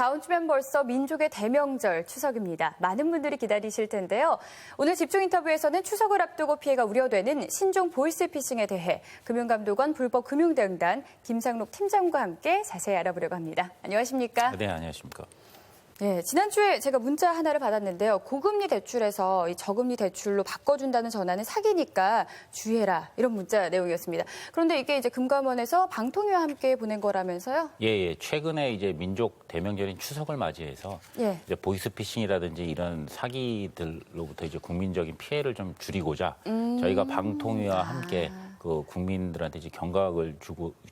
다음 주면 벌써 민족의 대명절 추석입니다. 많은 분들이 기다리실 텐데요. 오늘 집중 인터뷰에서는 추석을 앞두고 피해가 우려되는 신종 보이스피싱에 대해 금융감독원 불법금융대응단 김상록 팀장과 함께 자세히 알아보려고 합니다. 안녕하십니까? 네, 안녕하십니까? 네, 지난주에 제가 문자 하나를 받았는데요. 고금리 대출에서 이 저금리 대출로 바꿔준다는 전화는 사기니까 주의해라, 이런 문자 내용이었습니다. 그런데 이게 이제 금감원에서 방통위와 함께 보낸 거라면서요? 예. 최근에 이제 민족 대명절인 추석을 맞이해서 이제 보이스피싱이라든지 이런 사기들로부터 이제 국민적인 피해를 좀 줄이고자 저희가 방통위와 함께 그 국민들한테 이제 경각을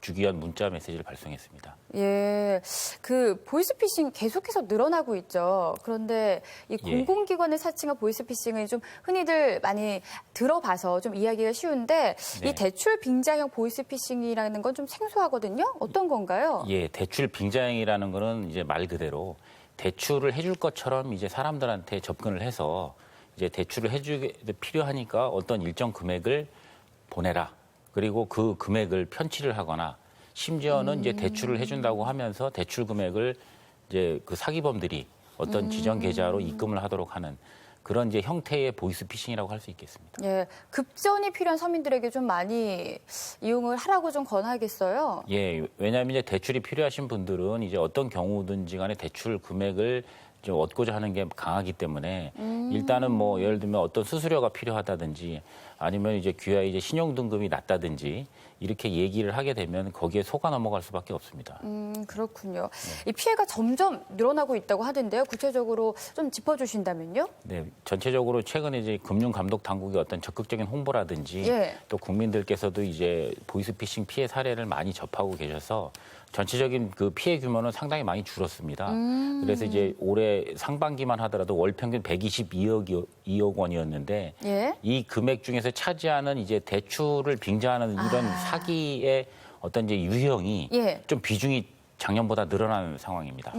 주기 위한 문자 메시지를 발송했습니다. 예, 그 보이스피싱 계속해서 늘어나고 있죠. 그런데 이 공공기관을 사칭한 보이스피싱은 좀 흔히들 많이 들어봐서 좀 이해하기가 쉬운데 이 대출 빙자형 보이스피싱이라는 건 좀 생소하거든요. 어떤 건가요? 예, 대출 빙자형이라는 거는 이제 말 그대로 대출을 해줄 것처럼 이제 사람들한테 접근을 해서 이제 대출을 해주게 필요하니까 어떤 일정 금액을 보내라. 그리고 그 금액을 편취를 하거나 심지어는 이제 대출을 해준다고 하면서 대출 금액을 이제 그 사기범들이 어떤 지정 계좌로 입금을 하도록 하는 그런 이제 형태의 보이스피싱이라고 할 수 있겠습니다. 예, 급전이 필요한 서민들에게 좀 많이 이용을 하라고 좀 권하겠어요. 예, 왜냐하면 이제 대출이 필요하신 분들은 이제 어떤 경우든지 간에 대출 금액을 좀 얻고자 하는 게 강하기 때문에 일단은 뭐 예를 들면 어떤 수수료가 필요하다든지 아니면 이제 귀하의 이제 신용 등급이 낮다든지 이렇게 얘기를 하게 되면 거기에 속아 넘어갈 수밖에 없습니다. 그렇군요. 이 피해가 점점 늘어나고 있다고 하던데요. 구체적으로 좀 짚어주신다면요? 네, 전체적으로 최근에 이제 금융감독 당국의 어떤 적극적인 홍보라든지 또 국민들께서도 이제 보이스피싱 피해 사례를 많이 접하고 계셔서 전체적인 그 피해 규모는 상당히 많이 줄었습니다. 그래서 이제 올해 상반기만 하더라도 월 평균 122억 원이었는데 이 금액 중에서 차지하는 이제 대출을 빙자하는 이런 사기의 어떤 이제 유형이 좀 비중이 작년보다 늘어나는 상황입니다.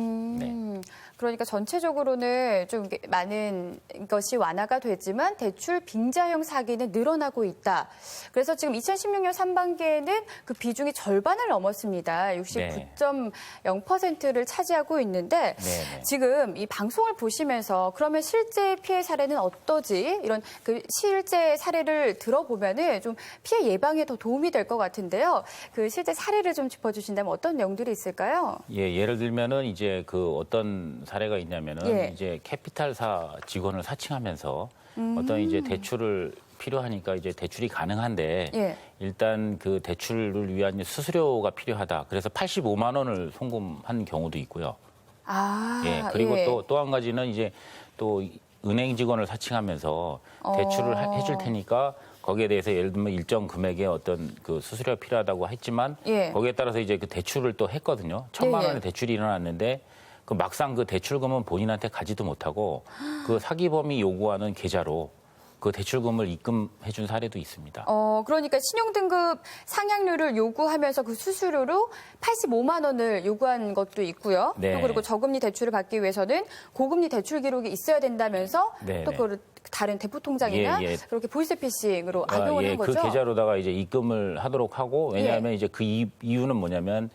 그러니까 전체적으로는 좀 많은 것이 완화가 되지만 대출 빙자형 사기는 늘어나고 있다. 그래서 지금 2016년 상반기에는 그 비중이 절반을 넘었습니다. 69.0%를 차지하고 있는데 지금 이 방송을 보시면서 그러면 실제 피해 사례는 어떠지? 이런 그 실제 사례를 들어보면은 좀 피해 예방에 더 도움이 될 것 같은데요. 그 실제 사례를 좀 짚어주신다면 어떤 내용들이 있을까요? 예, 예를 들면은 이제 그 어떤 사례가 있냐면은 이제 캐피탈사 직원을 사칭하면서 어떤 이제 대출을 필요하니까 이제 대출이 가능한데 일단 그 대출을 위한 수수료가 필요하다. 그래서 85만 원을 송금한 경우도 있고요. 그리고 또 한 가지는 이제 또 은행 직원을 사칭하면서 대출을 해줄 테니까 거기에 대해서 예를 들면 일정 금액의 어떤 그 수수료가 필요하다고 했지만 거기에 따라서 이제 그 대출을 또 했거든요. 1,000만 원의 대출이 일어났는데 그 막상 그 대출금은 본인한테 가지도 못하고 그 사기범이 요구하는 계좌로 그 대출금을 입금해 준 사례도 있습니다. 그러니까 신용등급 상향률을 요구하면서 그 수수료로 85만 원을 요구한 것도 있고요. 또 그리고 저금리 대출을 받기 위해서는 고금리 대출 기록이 있어야 된다면서 또 그걸 다른 대포통장이나 그렇게 보이스피싱으로 악용을 한 거죠. 그 계좌로다가 이제 입금을 하도록 하고 왜냐하면 이제 그 이유는 뭐냐면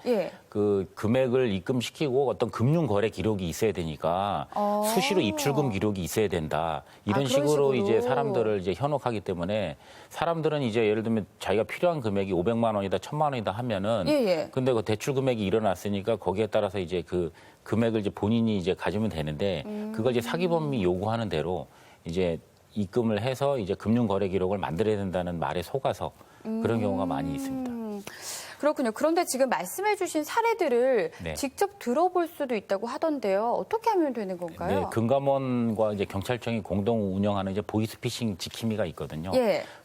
그 금액을 입금시키고 어떤 금융거래 기록이 있어야 되니까 수시로 입출금 기록이 있어야 된다. 이런 식으로 이제 사람들을 이제 현혹하기 때문에 사람들은 이제 예를 들면 자기가 필요한 금액이 500만 원이다, 1000만 원이다 하면은 근데 그 대출 금액이 일어났으니까 거기에 따라서 이제 그 금액을 이제 본인이 이제 가지면 되는데 그걸 이제 사기범이 요구하는 대로 이제 입금을 해서 이제 금융거래 기록을 만들어야 된다는 말에 속아서 그런 경우가 많이 있습니다. 그렇군요. 그런데 지금 말씀해 주신 사례들을 직접 들어볼 수도 있다고 하던데요. 어떻게 하면 되는 건가요? 네, 금감원과 이제 경찰청이 공동 운영하는 이제 보이스피싱 지킴이가 있거든요.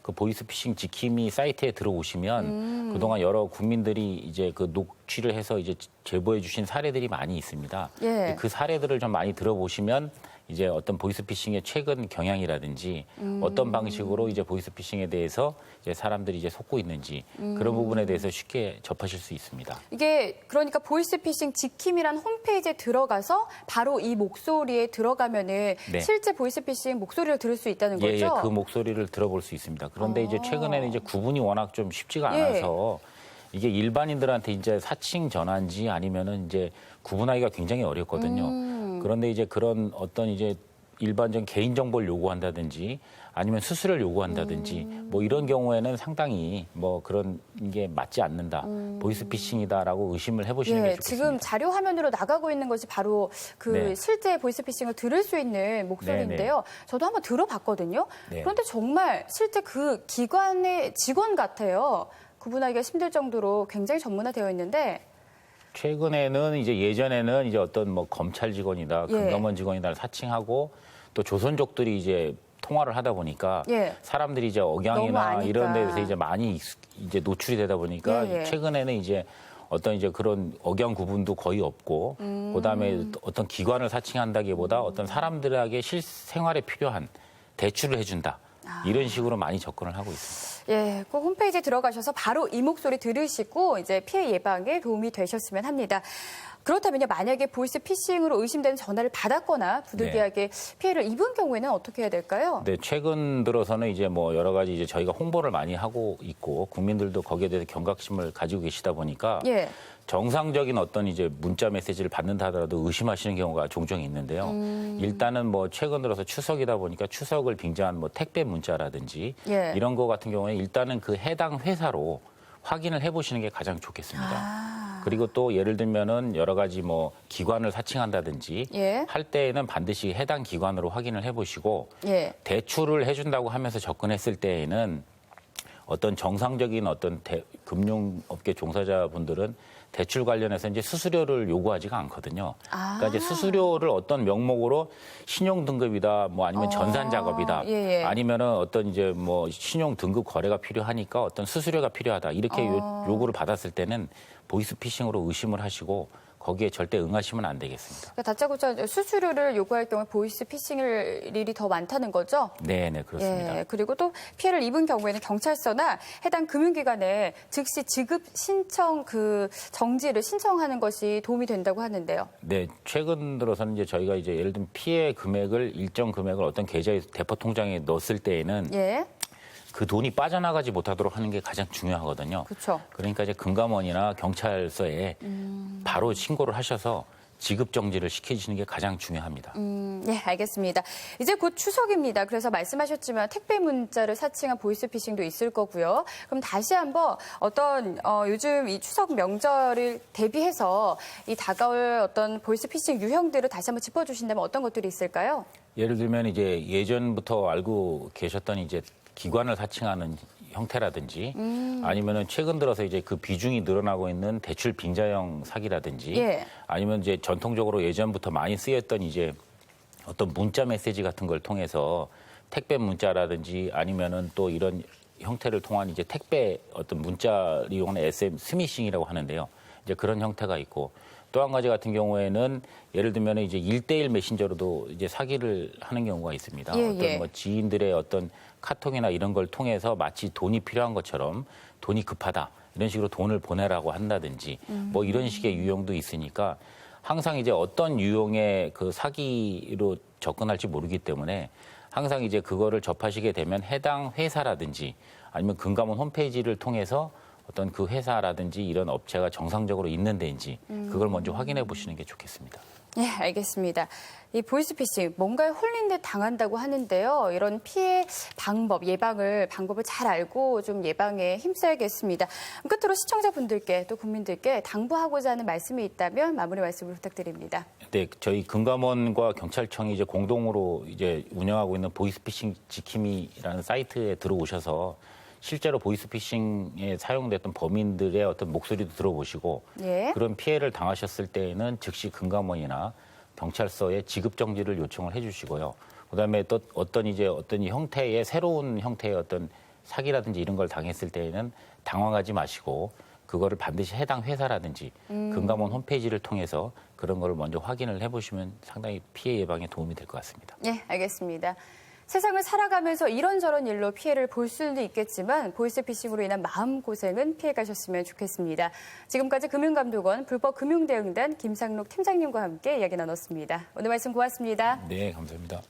그 보이스피싱 지킴이 사이트에 들어오시면 그동안 여러 국민들이 이제 그 녹취를 해서 이제 제보해 주신 사례들이 많이 있습니다. 그 사례들을 좀 많이 들어보시면 이제 어떤 보이스피싱의 최근 경향이라든지 어떤 방식으로 이제 보이스피싱에 대해서 이제 사람들이 이제 속고 있는지 그런 부분에 대해서 쉽게 접하실 수 있습니다. 이게 그러니까 보이스피싱 지킴이란 홈페이지에 들어가서 바로 이 목소리에 들어가면은 실제 보이스피싱 목소리를 들을 수 있다는 거죠? 그 목소리를 들어볼 수 있습니다. 그런데 이제 최근에는 이제 구분이 워낙 좀 쉽지가 않아서 이게 일반인들한테 이제 사칭 전화인지 아니면은 이제 구분하기가 굉장히 어렵거든요. 그런데 이제 그런 어떤 이제 일반적인 개인 정보를 요구한다든지 아니면 수수료를 요구한다든지 뭐 이런 경우에는 상당히 뭐 그런 게 맞지 않는다. 보이스피싱이다라고 의심을 해보시는 게 좋겠습니다. 지금 자료 화면으로 나가고 있는 것이 바로 그 실제 보이스피싱을 들을 수 있는 목소리인데요. 저도 한번 들어봤거든요. 그런데 정말 실제 그 기관의 직원 같아요. 구분하기가 힘들 정도로 굉장히 전문화되어 있는데 최근에는 이제 예전에는 이제 어떤 뭐 검찰 직원이다, 금감원 직원이다를 사칭하고 또 조선족들이 이제 통화를 하다 보니까 사람들이 이제 억양이나 이런 데서 이제 많이 이제 노출이 되다 보니까 최근에는 이제 어떤 이제 그런 억양 구분도 거의 없고 그다음에 어떤 기관을 사칭한다기보다 어떤 사람들에게 실생활에 필요한 대출을 해준다. 이런 식으로 많이 접근을 하고 있습니다. 꼭 홈페이지에 들어가셔서 바로 이 목소리 들으시고 이제 피해 예방에 도움이 되셨으면 합니다. 그렇다면요, 만약에 보이스피싱으로 의심되는 전화를 받았거나 부득이하게 피해를 입은 경우에는 어떻게 해야 될까요? 네, 최근 들어서는 이제 뭐 여러 가지 이제 저희가 홍보를 많이 하고 있고 국민들도 거기에 대해서 경각심을 가지고 계시다 보니까 정상적인 어떤 이제 문자 메시지를 받는다 하더라도 의심하시는 경우가 종종 있는데요. 일단은 뭐 최근 들어서 추석이다 보니까 추석을 빙자한 뭐 택배 문자라든지 이런 거 같은 경우에 일단은 그 해당 회사로 확인을 해보시는 게 가장 좋겠습니다. 그리고 또 예를 들면은 여러 가지 뭐 기관을 사칭한다든지 할 때에는 반드시 해당 기관으로 확인을 해보시고 대출을 해준다고 하면서 접근했을 때에는 어떤 정상적인 어떤 금융업계 종사자분들은 대출 관련해서 이제 수수료를 요구하지가 않거든요. 그러니까 이제 수수료를 어떤 명목으로 신용 등급이다, 뭐 아니면 전산 작업이다, 아니면은 어떤 이제 뭐 신용 등급 거래가 필요하니까 어떤 수수료가 필요하다 이렇게 요구를 받았을 때는 보이스피싱으로 의심을 하시고 거기에 절대 응하시면 안 되겠습니다. 그러니까 다짜고짜 수수료를 요구할 경우에 보이스피싱 일이 더 많다는 거죠? 네, 그렇습니다. 그리고 또 피해를 입은 경우에는 경찰서나 해당 금융기관에 즉시 지급 신청 정지를 신청하는 것이 도움이 된다고 하는데요. 네, 최근 들어서는 이제 저희가 이제 예를 들면 피해 금액을 일정 금액을 어떤 계좌에 대포 통장에 넣었을 때에는 그 돈이 빠져나가지 못하도록 하는 게 가장 중요하거든요. 그렇죠. 그러니까 이제 금감원이나 경찰서에 바로 신고를 하셔서 지급 정지를 시켜주시는 게 가장 중요합니다. 알겠습니다. 이제 곧 추석입니다. 그래서 말씀하셨지만 택배 문자를 사칭한 보이스피싱도 있을 거고요. 그럼 다시 한번 어떤 요즘 이 추석 명절을 대비해서 이 다가올 어떤 보이스피싱 유형들을 다시 한번 짚어주신다면 어떤 것들이 있을까요? 예를 들면 이제 예전부터 알고 계셨던 이제 기관을 사칭하는 형태라든지 아니면은 최근 들어서 이제 그 비중이 늘어나고 있는 대출 빙자형 사기라든지 아니면 이제 전통적으로 예전부터 많이 쓰였던 이제 어떤 문자 메시지 같은 걸 통해서 택배 문자라든지 아니면은 또 이런 형태를 통한 이제 택배 어떤 문자를 이용하는 SM 스미싱이라고 하는데요. 이제 그런 형태가 있고 또 한 가지 같은 경우에는 예를 들면 이제 1대1 메신저로도 이제 사기를 하는 경우가 있습니다. 어떤 뭐 지인들의 어떤 카톡이나 이런 걸 통해서 마치 돈이 필요한 것처럼 돈이 급하다 이런 식으로 돈을 보내라고 한다든지 뭐 이런 식의 유형도 있으니까 항상 이제 어떤 유형의 그 사기로 접근할지 모르기 때문에 항상 이제 그거를 접하시게 되면 해당 회사라든지 아니면 금감원 홈페이지를 통해서 어떤 그 회사라든지 이런 업체가 정상적으로 있는 데인지 그걸 먼저 확인해 보시는 게 좋겠습니다. 네, 알겠습니다. 이 보이스피싱 뭔가에 홀린 듯 당한다고 하는데요. 이런 피해 방법을 잘 알고 좀 예방에 힘써야겠습니다. 끝으로 시청자분들께 또 국민들께 당부하고자 하는 말씀이 있다면 마무리 말씀을 부탁드립니다. 네, 저희 금감원과 경찰청이 이제 공동으로 이제 운영하고 있는 보이스피싱 지킴이라는 사이트에 들어오셔서 실제로 보이스피싱에 사용됐던 범인들의 어떤 목소리도 들어보시고 그런 피해를 당하셨을 때에는 즉시 금감원이나 경찰서에 지급 정지를 요청을 해주시고요. 그다음에 또 어떤 형태의 새로운 형태의 어떤 사기라든지 이런 걸 당했을 때에는 당황하지 마시고 그거를 반드시 해당 회사라든지 금감원 홈페이지를 통해서 그런 거를 먼저 확인을 해보시면 상당히 피해 예방에 도움이 될 것 같습니다. 네, 알겠습니다. 세상을 살아가면서 이런저런 일로 피해를 볼 수는 있겠지만 보이스피싱으로 인한 마음고생은 피해가셨으면 좋겠습니다. 지금까지 금융감독원 불법금융대응단 김상록 팀장님과 함께 이야기 나눴습니다. 오늘 말씀 고맙습니다. 네, 감사합니다.